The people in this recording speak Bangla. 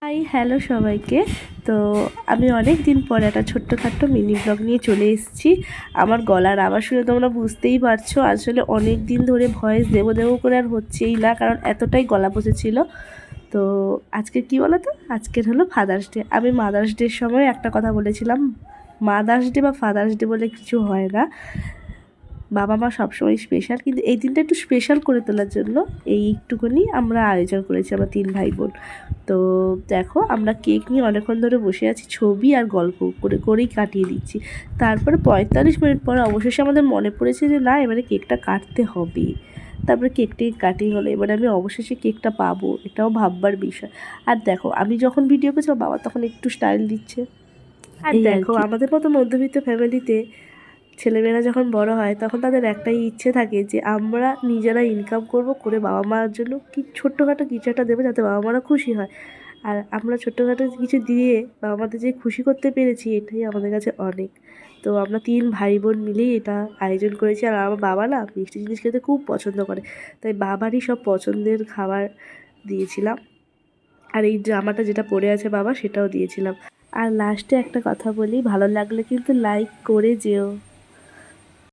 হাই হ্যালো সবাইকে। তো আমি অনেক দিন পরে একটা ছোট্টখাট্ট মিনি ব্লগ নিয়ে চলে এসেছি। আমার গলার আওয়াজ শুনে তোমরা বুঝতেই পারছো, আসলে অনেক দিন ধরে ভয়েস দেবো দেবো করে আর হচ্ছেই না, কারণ এতটাই গলা বসেছিল। তো আজকে কি বলো তো, আজকের হলো ফাদার্স ডে। আমি মাদার্স ডের সময় একটা কথা বলেছিলাম, মাদার্স ডে বা ফাদার্স ডে বলে কিছু হয় না, বাবা মা সবসময় স্পেশাল, কিন্তু এই দিনটা একটু স্পেশাল করে তোলার জন্য এই একটুখানি আমরা আয়োজন করেছি, আমরা 3 ভাই বোন। তো দেখো, আমরা কেক নিয়ে অনেকক্ষণ ধরে বসে আছি, ছবি আর গল্প করেই কাটিয়ে দিচ্ছি। তারপরে 45 মিনিট পরে অবশেষে আমাদের মনে পড়েছে যে না, এবারে কেকটা কাটতে হবে। তারপরে কেকটাই কাটিং হলো, এবারে আমি অবশেষে কেকটা পাবো, এটাও ভাববার বিষয়। আর দেখো, আমি যখন ভিডিও করছি বাবা তখন একটু স্টাইল দিচ্ছে। আর দেখো, আমাদের মতো মধ্যবিত্ত ফ্যামিলিতে ছেলেমেয়েরা যখন বড় হয় তখন তাদের একটাই ইচ্ছে থাকে যে আমরা নিজেরা ইনকাম করব, করে বাবা মার জন্য কি ছোট্টখাটো কিছু একটা দেবো যাতে বাবা মারা খুশি হয়। আর আমরা ছোট্টখাটো কিছু দিয়ে বাবা মাদের যে খুশি করতে পেরেছি, এটাই আমাদের কাছে অনেক। তো আমরা 3 ভাই বোন মিলেই এটা আয়োজন করেছি। আর আমার বাবা না মিষ্টি জিনিস খেতে খুব পছন্দ করে, তাই বাবারই সব পছন্দের খাবার দিয়েছিলাম। আর এই জামাটা যেটা পরে আছে বাবা, সেটাও দিয়েছিলাম। আর লাস্টে একটা কথা বলি, ভালো লাগলে কিন্তু লাইক করে যেও।